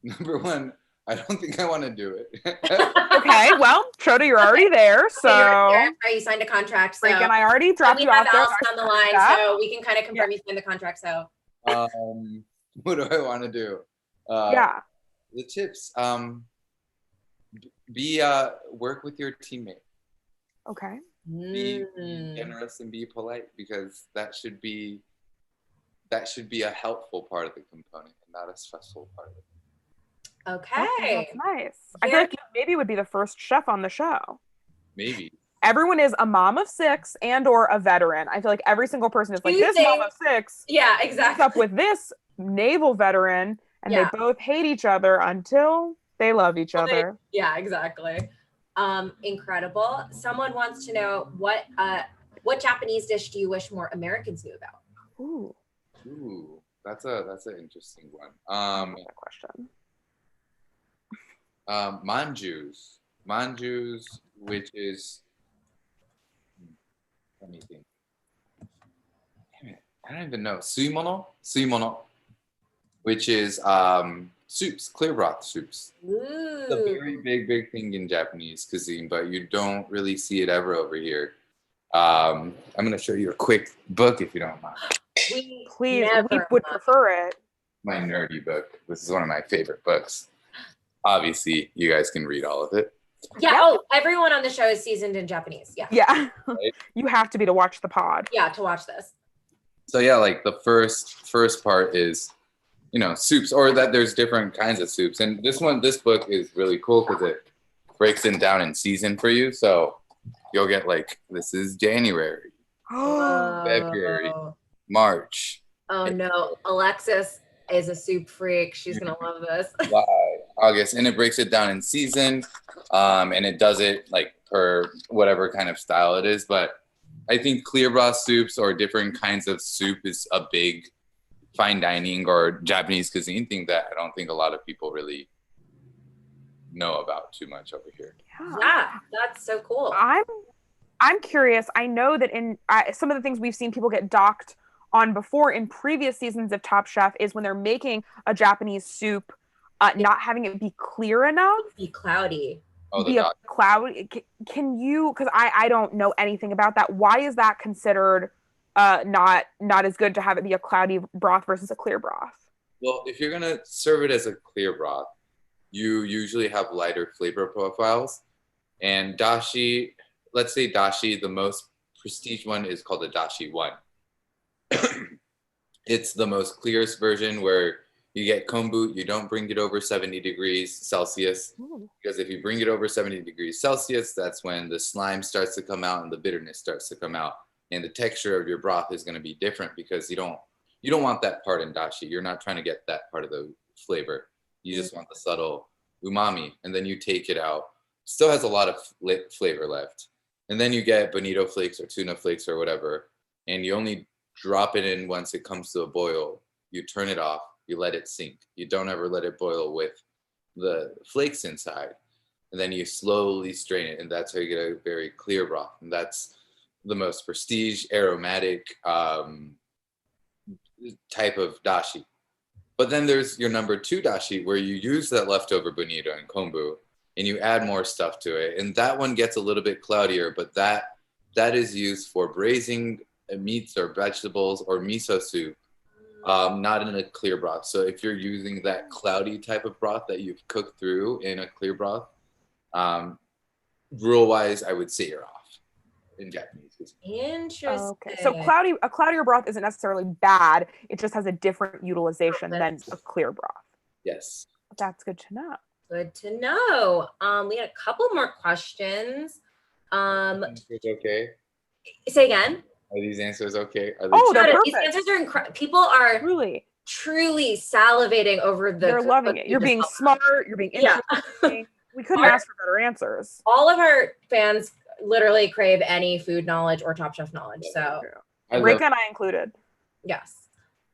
Number one, I don't think I want to do it. Okay, well, Shota, you're already there, so Are you signed a contract? So and I already dropped you off there. We have Allison on the line, so we can kind of confirm you signed the contract. So, what do I want to do? The tips. Work with your teammate. Okay. Be generous and be polite, because that should be a helpful part of the component and not a stressful part of it. Okay. That's nice. I feel like you maybe would be the first chef on the show. Maybe. Everyone is a mom of 6 and or a veteran. I feel like every single person is like, this mom of 6. Yeah, exactly. Up with this naval veteran, and they both hate each other until they love each other. Yeah, exactly. Incredible. Someone wants to know what Japanese dish do you wish more Americans knew about? Ooh, that's an interesting one. That question. Manjus, which is, let me think. Damn it, I don't even know. Suimono, which is soups, clear broth soups. Ooh. It's a very big thing in Japanese cuisine, but you don't really see it ever over here. I'm going to show you a quick book if you don't mind. We would prefer it. My nerdy book. This is one of my favorite books. Obviously, you guys can read all of it. Yeah. Oh, everyone on the show is seasoned in Japanese. Yeah. Yeah. Right? You have to be to watch the pod. Yeah, to watch this. So yeah, like the first part is, soups, or that there's different kinds of soups. And this book is really cool because it breaks it down in season for you. So you'll get this is January, February, March. Oh no, Alexis is a soup freak. She's gonna love this. July, August, and it breaks it down in season, and it does it per whatever kind of style it is. But I think clear broth soups or different kinds of soup is a big fine dining or Japanese cuisine thing that I don't think a lot of people really know about too much over here. Yeah, that's so cool. I'm curious. I know that in some of the things we've seen people get docked on before in previous seasons of Top Chef is when they're making a Japanese soup, not having it be clear enough. Be cloudy. Oh, be a cloud. Can you, because I don't know anything about that. Why is that considered not as good to have it be a cloudy broth versus a clear broth? Well, if you're going to serve it as a clear broth, you usually have lighter flavor profiles. And dashi, let's say dashi, the most prestige one is called the dashi 1. It's the most clearest version where you get kombu, you don't bring it over 70 degrees Celsius. Ooh. Because if you bring it over 70 degrees Celsius, that's when the slime starts to come out and the bitterness starts to come out. And the texture of your broth is going to be different because you don't want that part in dashi. You're not trying to get that part of the flavor. You just want the subtle umami, and then you take it out. Still has a lot of flavor left. And then you get bonito flakes or tuna flakes or whatever, and you only drop it in once it comes to a boil. You turn it off, you let it sink. You don't ever let it boil with the flakes inside. And then you slowly strain it, and that's how you get a very clear broth. And that's the most prestige, aromatic type of dashi. But then there's your number 2 dashi, where you use that leftover bonito and kombu, and you add more stuff to it. And that one gets a little bit cloudier, but that is used for braising meats or vegetables or miso soup, not in a clear broth. So if you're using that cloudy type of broth that you've cooked through in a clear broth, rule-wise, I would say you're off in Japanese cuisine. Interesting. Okay. So a cloudier broth isn't necessarily bad. It just has a different utilization than a clear broth. Yes. That's good to know. Good to know. We had a couple more questions. It's okay. Say again. Are these answers okay? Are they they're perfect. These answers are incredible. People are truly salivating over the. They're loving it. You're being smart. You're being interesting. We couldn't ask for better answers. All of our fans literally crave any food knowledge or Top Chef knowledge. So Rika and I included. Yes.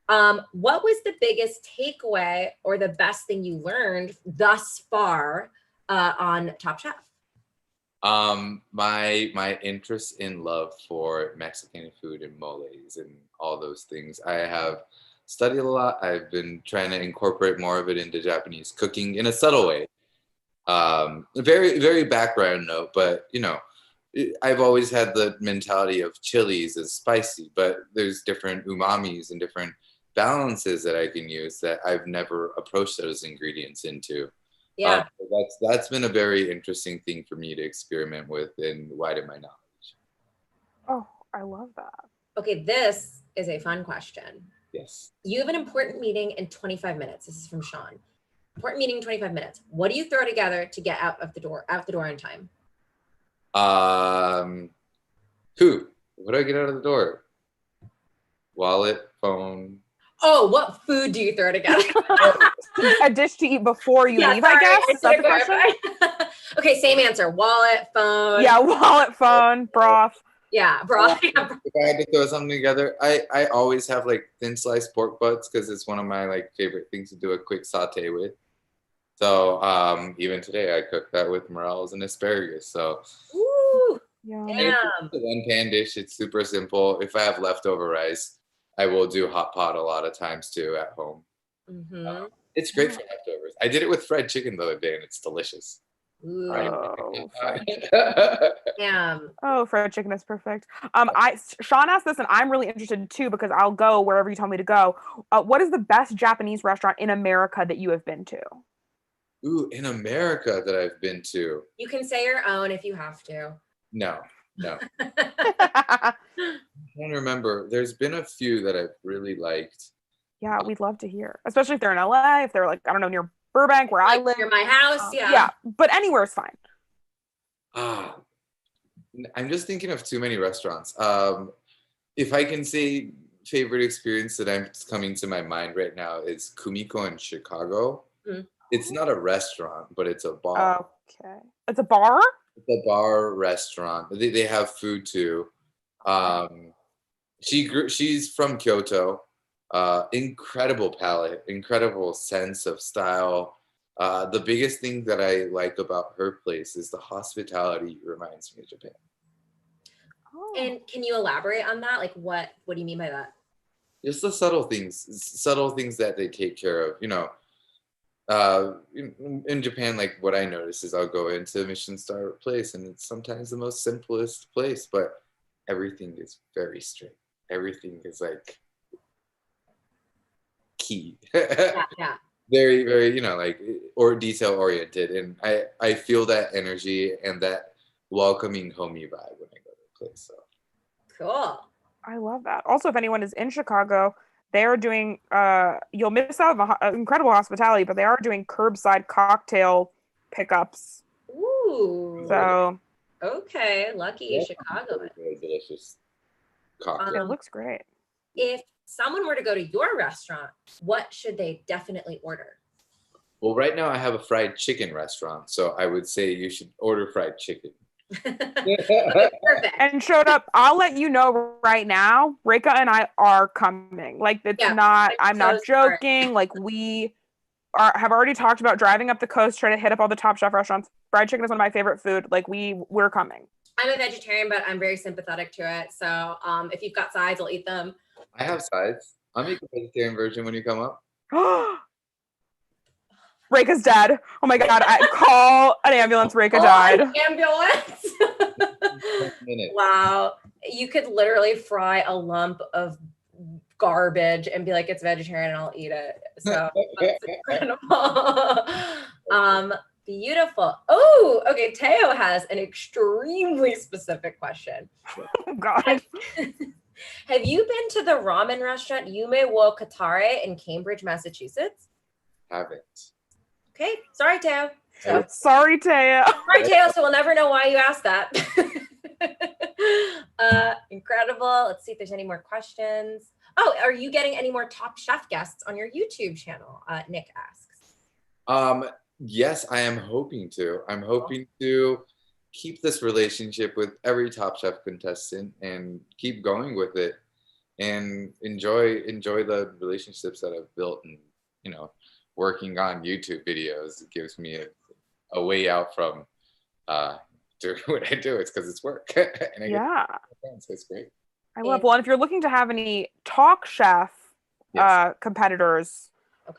What was the biggest takeaway or the best thing you learned thus far on Top Chef? My interest in love for Mexican food and moles and all those things. I have studied a lot. I've been trying to incorporate more of it into Japanese cooking in a subtle way. Very, very background note, but you know, I've always had the mentality of chilies as spicy, but there's different umamis and different balances that I can use that I've never approached those ingredients into. Yeah. That's been a very interesting thing for me to experiment with and widen my knowledge. Oh, I love that. Okay, this is a fun question. Yes. You have an important meeting in 25 minutes. This is from Sean. Important meeting in 25 minutes. What do you throw together to get out the door in time? Food. What do I get out of the door? Wallet, phone. Oh, what food do you throw together? A dish to eat before you leave, I guess. Is that the question? Okay, same answer. Wallet, phone. Yeah, wallet, phone, broth. Yeah, broth. If I had to throw something together, I always have like thin sliced pork butts because it's one of my like favorite things to do a quick saute with. So even today I cooked that with morels and asparagus. So ooh, yeah. It's a one pan dish. It's super simple. If I have leftover rice, I will do hot pot a lot of times too at home. Mm-hmm. It's great for leftovers. I did it with fried chicken the other day and it's delicious. Ooh. Oh, fried chicken is perfect. Sean asked this and I'm really interested too because I'll go wherever you tell me to go. What is the best Japanese restaurant in America that you have been to? Ooh, in America that I've been to. You can say your own if you have to. No. I can't remember. There's been a few that I've really liked. Yeah, we'd love to hear, especially if they're in LA, if they're like, I don't know, near Burbank where I live. Near my house, yeah. Yeah, but anywhere is fine. I'm just thinking of too many restaurants. If I can say favorite experience that I'm coming to my mind right now is Kumiko in Chicago. Mm-hmm. It's not a restaurant, but it's a bar. Okay. It's a bar? It's a bar restaurant. They have food too. She's from Kyoto. Incredible palate, incredible sense of style. The biggest thing that I like about her place is the hospitality reminds me of Japan. Oh. And can you elaborate on that? Like what do you mean by that? Just the subtle things that they take care of, you know. In Japan, like what I notice is I'll go into a Michelin star place and it's sometimes the most simplest place, but everything is very straight. Everything is like key. Yeah. Very, very, you know, like or detail oriented. And I feel that energy and that welcoming homey vibe when I go to a place. So cool. I love that. Also, if anyone is in Chicago, they are doing, you'll miss out on incredible hospitality, but they are doing curbside cocktail pickups. Ooh. So. Okay, lucky Chicago. Really delicious cocktail. It looks great. If someone were to go to your restaurant, what should they definitely order? Well, right now I have a fried chicken restaurant, so I would say you should order fried chicken. Okay, perfect. And showed up. I'll let you know right now. Rika and I are coming. Like it's not. I'm not joking. Like we have already talked about driving up the coast, trying to hit up all the Top Chef restaurants. Fried chicken is one of my favorite food. Like we're coming. I'm a vegetarian, but I'm very sympathetic to it. So if you've got sides, I'll eat them. I have sides. I'll make a vegetarian version when you come up. Rika's dead. Oh my god! I call an ambulance. Rika died. Ambulance. Wow, you could literally fry a lump of garbage and be like, "It's vegetarian," and I'll eat it. So that's incredible. Beautiful. Oh, okay. Teo has an extremely specific question. Oh God. Have you been to the ramen restaurant Yume wo Katare in Cambridge, Massachusetts? Haven't. Okay. Sorry, Teo. Sorry, Teo. Sorry, Teo. So we'll never know why you asked that. Incredible. Let's see if there's any more questions. Oh, are you getting any more Top Chef guests on your YouTube channel? Nick asks. Yes, I am hoping to. I'm hoping to keep this relationship with every Top Chef contestant and keep going with it and enjoy the relationships that I've built. And, you know, working on YouTube videos, it gives me a way out from doing what I do. It's because it's work. And I get so it's great. I love. Well, and if you're looking to have any Talk Chef competitors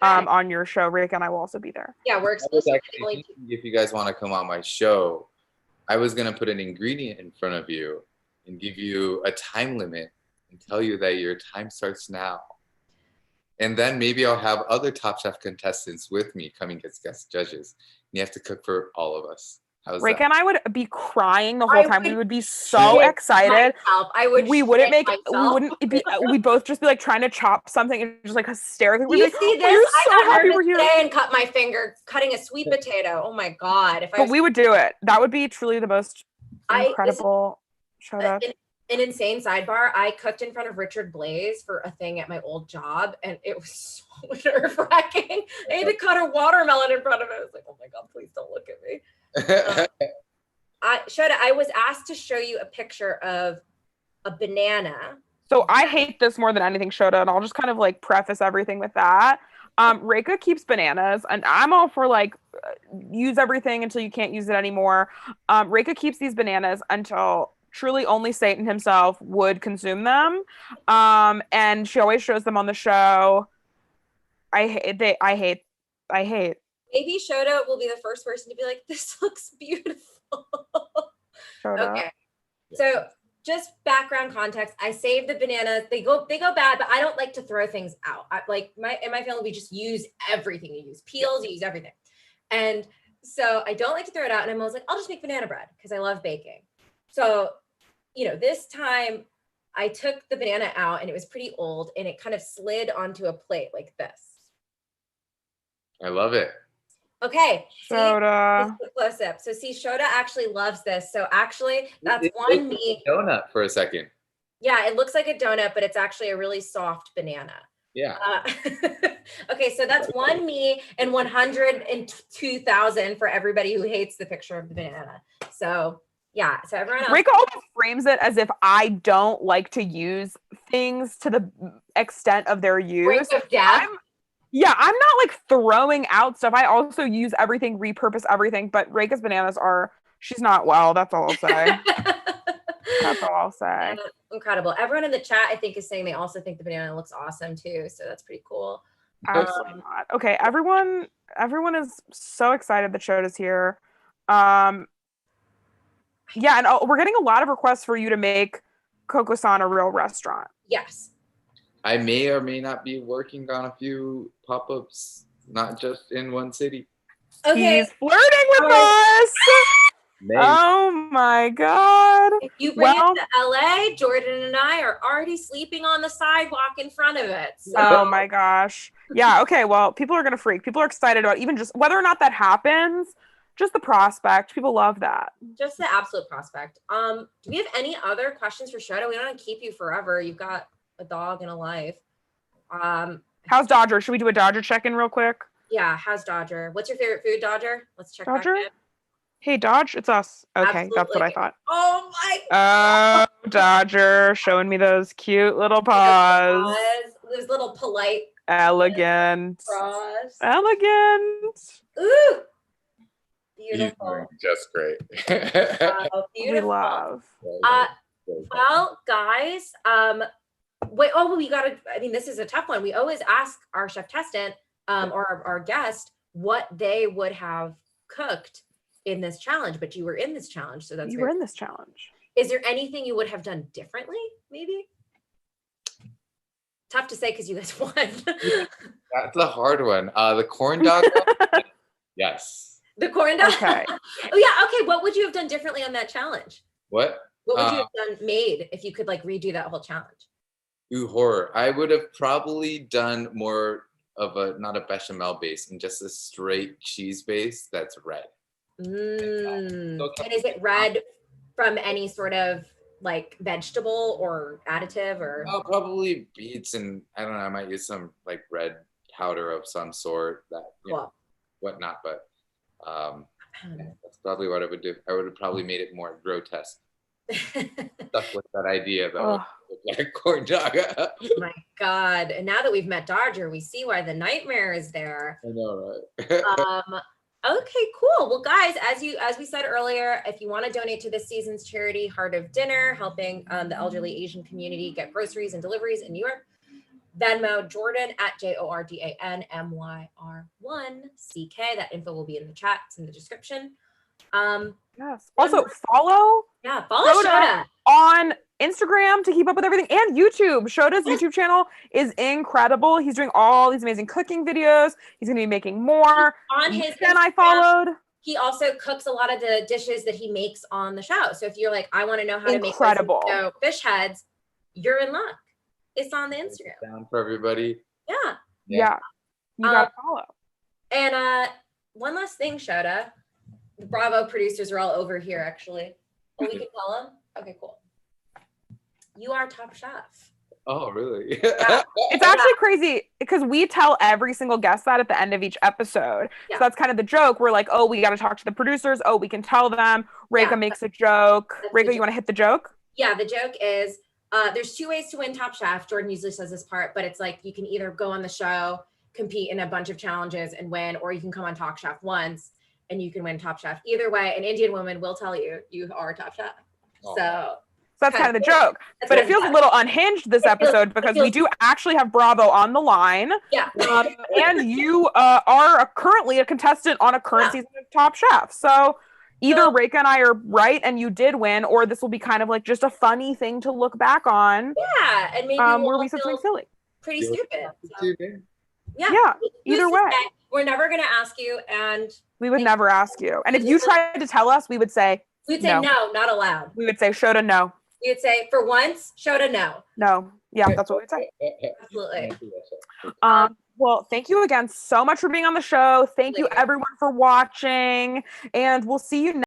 on your show, Rick and I will also be there. Yeah, we're exclusive. If you guys want to come on my show, I was going to put an ingredient in front of you and give you a time limit and tell you that your time starts now. And then maybe I'll have other Top Chef contestants with me coming as guest judges. And you have to cook for all of us. Rick and I would be crying the whole time. We would be so excited. We'd both just be like trying to chop something and just like hysterically. You see this? I got nervous today and cut my finger cutting a sweet potato. Oh my God. But we would do it. That would be truly the most incredible show. An insane sidebar. I cooked in front of Richard Blaze for a thing at my old job, and it was so nerve-wracking. I had to cut a watermelon in front of it. I was like, oh my God, please don't look at me. Shota, I was asked to show you a picture of a banana. So I hate this more than anything, Shota, and I'll just kind of like preface everything with that. Reika keeps bananas, and I'm all for like use everything until you can't use it anymore. Reika keeps these bananas until truly only Satan himself would consume them. And she always shows them on the show. I hate. Maybe Shota will be the first person to be like, this looks beautiful. Okay. So just background context. I saved the bananas. They go bad, but I don't like to throw things out. In my family, we just use everything. You use peels, you use everything. And so I don't like to throw it out. And I was like, I'll just make banana bread because I love baking. So, this time I took the banana out and it was pretty old and it kind of slid onto a plate like this. I love it. Okay. Shota. Close up. So see, Shota actually loves this. So actually that's one meat. Donut for a second. Yeah, it looks like a donut, but it's actually a really soft banana. Yeah. Okay, so that's one me and 102,000 for everybody who hates the picture of the banana. So yeah, so everyone else. Rika always frames it as if I don't like to use things to the extent of their use. Brink of death. I'm not like throwing out stuff. I also use everything, repurpose everything, but Reika's bananas she's not well. That's all I'll say. That's all I'll say. Incredible. Everyone in the chat, I think, is saying they also think the banana looks awesome too. So that's pretty cool. Absolutely not. Okay, everyone is so excited that Shota's here. Yeah, and we're getting a lot of requests for you to make Coco-san a real restaurant. Yes. I may or may not be working on a few pop-ups, not just in one city. Okay. He's flirting with us. Maybe. Oh my God. If you bring it to LA, Jordan and I are already sleeping on the sidewalk in front of it. So. Oh my gosh. Yeah, okay, well, people are going to freak. People are excited about even just whether or not that happens. Just the prospect. People love that. Just the absolute prospect. Do we have any other questions for Shota? We don't want to keep you forever. You've got a dog and a life. How's Dodger? Should we do a Dodger check-in real quick? Yeah, how's Dodger? What's your favorite food, Dodger? Let's check Dodger? back in. Hey, Dodge, it's us. Okay, Absolutely. That's what I thought. Oh my God. Oh, Dodger, showing me those cute little paws. Those little polite. Elegant. Paws. Elegant. Ooh. Beautiful. Just great. Beautiful. We love. Well, guys, this is a tough one. We always ask our chef testant or our guest what they would have cooked in this challenge, but you were in this challenge, so that's you were in this challenge. Is there anything you would have done differently? Maybe. Tough to say because you guys won. That's a hard one. The corn dog. Yes. The corn dog. Okay. Oh yeah. Okay. What would you have done differently on that challenge? What? What would you have made if you could like redo that whole challenge? Ooh, horror. I would have probably done more of not a bechamel base and just a straight cheese base that's red. And is it red from any sort of like vegetable or additive or? Oh, probably beets, and I don't know, I might use some like red powder of some sort, that whatnot, but that's probably what I would do. I would have probably made it more grotesque. Stuck with that idea though. Like corn dog. My God. And now that we've met Dodger, we see why the nightmare is there. I know, right? Okay, cool. Well, guys, as we said earlier, if you want to donate to this season's charity, Heart of Dinner, helping the elderly Asian community get groceries and deliveries in New York, Venmo Jordan at JORDANMYR1CK. That info will be in the chat. It's in the description. Yes. Also follow Shota on Instagram to keep up with everything, and YouTube. Shota's YouTube channel is incredible. He's doing all these amazing cooking videos. He's going to be making more. On his Instagram, I followed. He also cooks a lot of the dishes that he makes on the show. So if you're like, I want to know how to make fish heads, you're in luck. It's on the Instagram. Down for everybody. Yeah. You gotta follow. And one last thing, Shota. The Bravo producers are all over here, actually. Oh, we can tell them? Okay, cool. You are top chef. Oh, really? Yeah. It's actually crazy because we tell every single guest that at the end of each episode. Yeah. So that's kind of the joke. We're like, oh, we got to talk to the producers. Oh, we can tell them. Reka makes a joke. Reka, you want to hit the joke? Yeah, the joke is there's 2 ways to win Top Chef. Jordan usually says this part, but it's like you can either go on the show, compete in a bunch of challenges and win, or you can come on Top Chef once and you can win Top Chef. Either way, an Indian woman will tell you you are Top Chef. Oh. So that's kind of the joke. But it feels a little unhinged this episode because we do actually have Bravo on the line. Yeah. And you are currently a contestant on a current season of Top Chef. So either Reka and I are right and you did win, or this will be kind of like just a funny thing to look back on. Yeah. And maybe where we said something silly. Pretty stupid. So. Yeah. Either way. We're never going to ask you, and we would never ask you. And if you tried to tell us, we would say no, not allowed. We would say Shota no. We would say for once, Shota no. No. Yeah, that's what we'd say. Absolutely. Well, thank you again so much for being on the show. Thank you everyone for watching, and we'll see you next